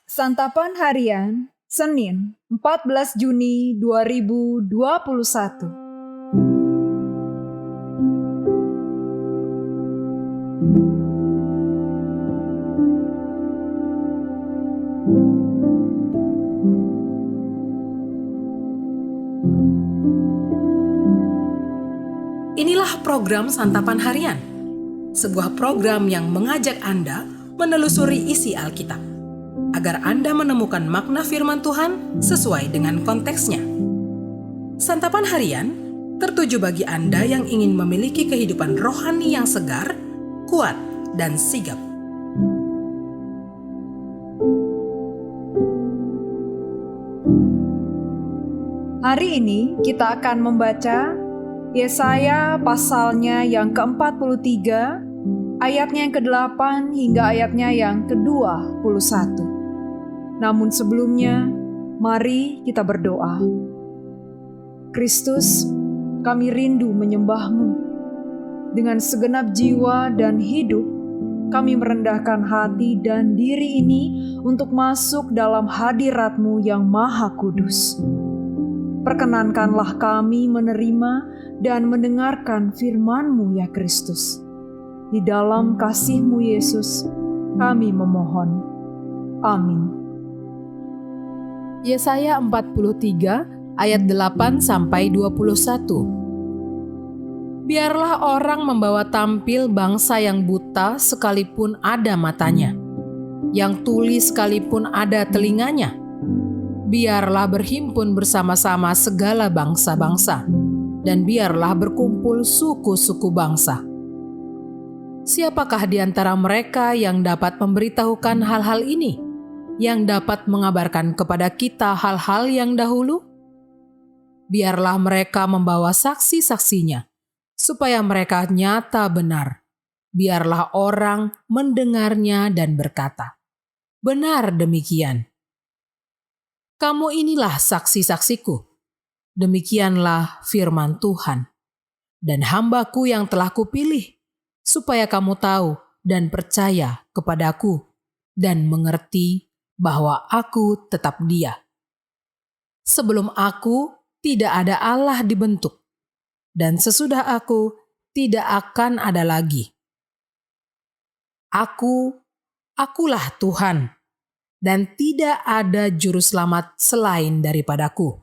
Santapan Harian, Senin, 14 Juni 2021. Inilah program Santapan Harian, sebuah program yang mengajak Anda menelusuri isi Alkitab, agar Anda menemukan makna firman Tuhan sesuai dengan konteksnya. Santapan Harian tertuju bagi Anda yang ingin memiliki kehidupan rohani yang segar, kuat, dan sigap. Hari ini kita akan membaca Yesaya pasalnya yang ke-43, ayatnya yang ke-8 hingga ayatnya yang ke-21. Namun sebelumnya, mari kita berdoa. Kristus, kami rindu menyembah-Mu. Dengan segenap jiwa dan hidup, kami merendahkan hati dan diri ini untuk masuk dalam hadirat-Mu yang Maha Kudus. Perkenankanlah kami menerima dan mendengarkan firman-Mu ya Kristus. Di dalam kasih-Mu Yesus, kami memohon. Amin. Yesaya 43 ayat 8-21. Biarlah orang membawa tampil bangsa yang buta sekalipun ada matanya, yang tuli sekalipun ada telinganya. Biarlah berhimpun bersama-sama segala bangsa-bangsa, dan biarlah berkumpul suku-suku bangsa. Siapakah di antara mereka yang dapat memberitahukan hal-hal ini, yang dapat mengabarkan kepada kita hal-hal yang dahulu? Biarlah mereka membawa saksi-saksinya, supaya mereka nyata benar. Biarlah orang mendengarnya dan berkata, "Benar demikian." Kamu inilah saksi-saksiku. Demikianlah firman Tuhan. Dan hamba-Ku yang telah Kupilih, supaya kamu tahu dan percaya kepadaku, dan mengerti bahwa Aku tetap Dia. Sebelum Aku tidak ada Allah dibentuk, dan sesudah Aku tidak akan ada lagi. Akulah Tuhan, dan tidak ada juru selamat selain daripadaku.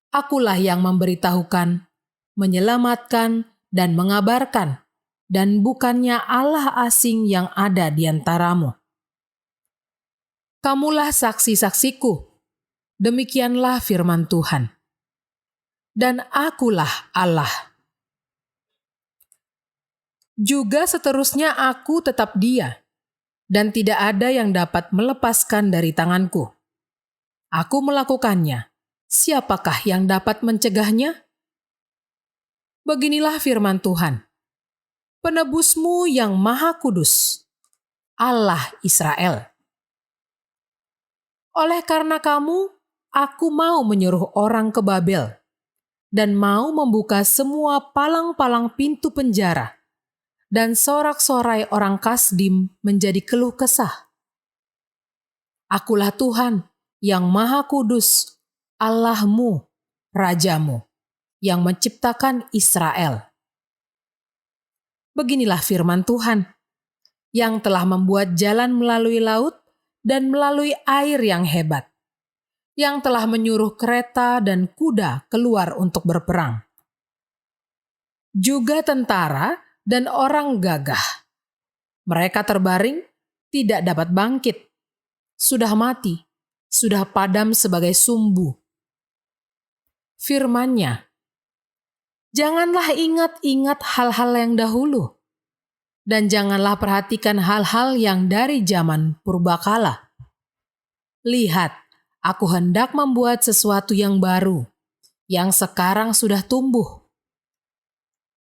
Akulah yang memberitahukan, menyelamatkan, dan mengabarkan, dan bukannya Allah asing yang ada di antaramu. Kamulah saksi-saksiku, demikianlah firman Tuhan. Dan akulah Allah. Juga seterusnya Aku tetap Dia, dan tidak ada yang dapat melepaskan dari tanganku. Aku melakukannya. Siapakah yang dapat mencegahnya? Beginilah firman Tuhan. Penebusmu yang Maha Kudus, Allah Israel. Oleh karena kamu, Aku mau menyuruh orang ke Babel, dan mau membuka semua palang-palang pintu penjara, dan sorak-sorai orang Kasdim menjadi keluh kesah. Akulah Tuhan yang Maha Kudus, Allahmu, Rajamu, yang menciptakan Israel. Beginilah firman Tuhan, yang telah membuat jalan melalui laut dan melalui air yang hebat, yang telah menyuruh kereta dan kuda keluar untuk berperang. Juga tentara dan orang gagah. Mereka terbaring, tidak dapat bangkit. Sudah mati, sudah padam sebagai sumbu. Firman-Nya, janganlah ingat-ingat hal-hal yang dahulu, dan janganlah perhatikan hal-hal yang dari zaman purbakala. Lihat, Aku hendak membuat sesuatu yang baru, yang sekarang sudah tumbuh.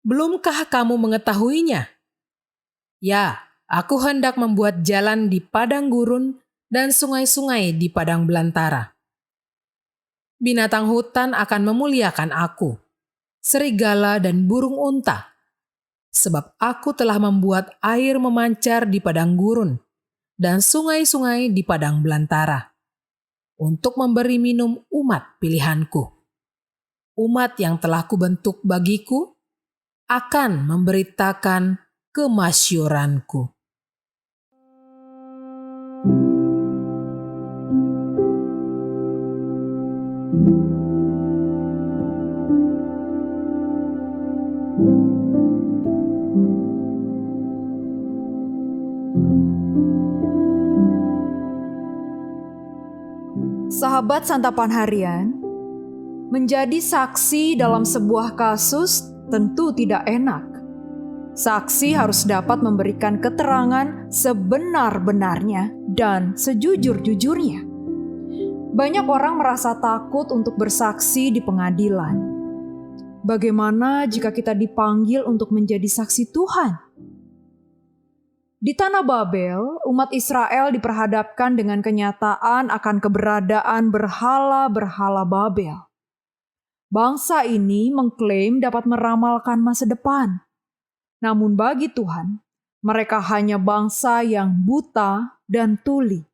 Belumkah kamu mengetahuinya? Ya, Aku hendak membuat jalan di padang gurun dan sungai-sungai di padang belantara. Binatang hutan akan memuliakan Aku, serigala dan burung unta, sebab Aku telah membuat air memancar di padang gurun dan sungai-sungai di padang belantara, untuk memberi minum umat pilihanku. Umat yang telah kubentuk bagiku akan memberitakan kemasyuranku. Sahabat Santapan Harian, menjadi saksi dalam sebuah kasus tentu tidak enak. Saksi harus dapat memberikan keterangan sebenar-benarnya dan sejujur-jujurnya. Banyak orang merasa takut untuk bersaksi di pengadilan. Bagaimana jika kita dipanggil untuk menjadi saksi Tuhan? Di tanah Babel, umat Israel diperhadapkan dengan kenyataan akan keberadaan berhala-berhala Babel. Bangsa ini mengklaim dapat meramalkan masa depan. Namun bagi Tuhan, mereka hanya bangsa yang buta dan tuli.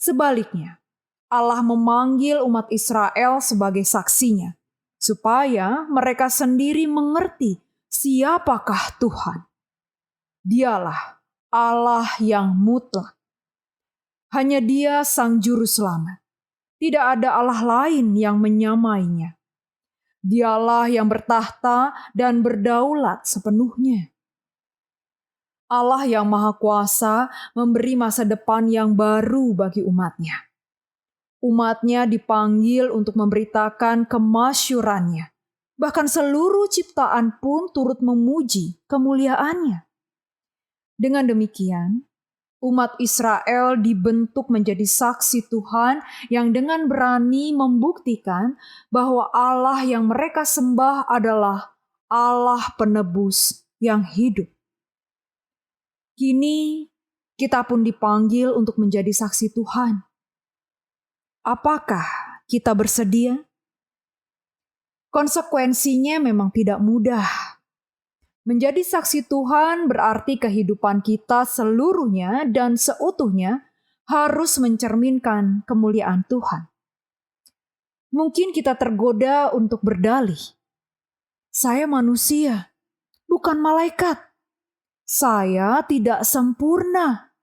Sebaliknya, Allah memanggil umat Israel sebagai saksinya, supaya mereka sendiri mengerti siapakah Tuhan. Dialah Allah yang mutlak. Hanya Dia Sang Juru Selamat. Tidak ada Allah lain yang menyamainya. Dialah yang bertahta dan berdaulat sepenuhnya. Allah yang Maha Kuasa memberi masa depan yang baru bagi umatnya. Umatnya dipanggil untuk memberitakan kemasyurannya. Bahkan seluruh ciptaan pun turut memuji kemuliaannya. Dengan demikian, umat Israel dibentuk menjadi saksi Tuhan yang dengan berani membuktikan bahwa Allah yang mereka sembah adalah Allah penebus yang hidup. Kini kita pun dipanggil untuk menjadi saksi Tuhan. Apakah kita bersedia? Konsekuensinya memang tidak mudah. Menjadi saksi Tuhan berarti kehidupan kita seluruhnya dan seutuhnya harus mencerminkan kemuliaan Tuhan. Mungkin kita tergoda untuk berdalih. Saya manusia, bukan malaikat. Saya tidak sempurna.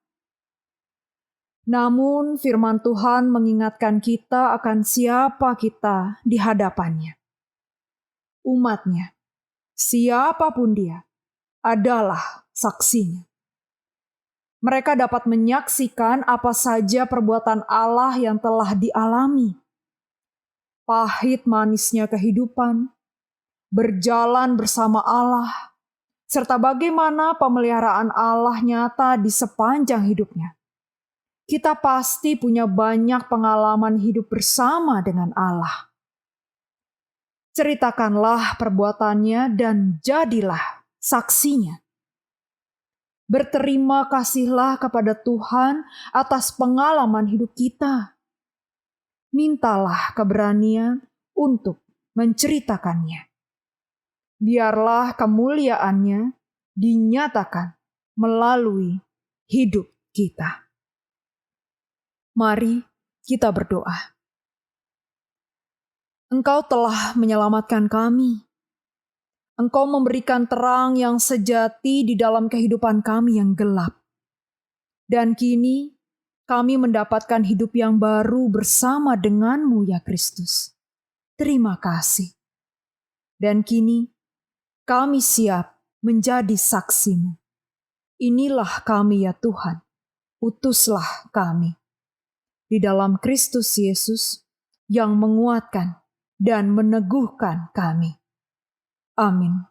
Namun firman Tuhan mengingatkan kita akan siapa kita di hadapannya. Umatnya. Siapapun dia adalah saksinya. Mereka dapat menyaksikan apa saja perbuatan Allah yang telah dialami. Pahit manisnya kehidupan, berjalan bersama Allah, serta bagaimana pemeliharaan Allah nyata di sepanjang hidupnya. Kita pasti punya banyak pengalaman hidup bersama dengan Allah. Ceritakanlah perbuatannya dan jadilah saksinya. Berterima kasihlah kepada Tuhan atas pengalaman hidup kita. Mintalah keberanian untuk menceritakannya. Biarlah kemuliaannya dinyatakan melalui hidup kita. Mari kita berdoa. Engkau telah menyelamatkan kami. Engkau memberikan terang yang sejati di dalam kehidupan kami yang gelap. Dan kini kami mendapatkan hidup yang baru bersama denganmu ya Kristus. Terima kasih. Dan kini kami siap menjadi saksimu. Inilah kami ya Tuhan. Utuslah kami. Di dalam Kristus Yesus yang menguatkan dan meneguhkan kami. Amin.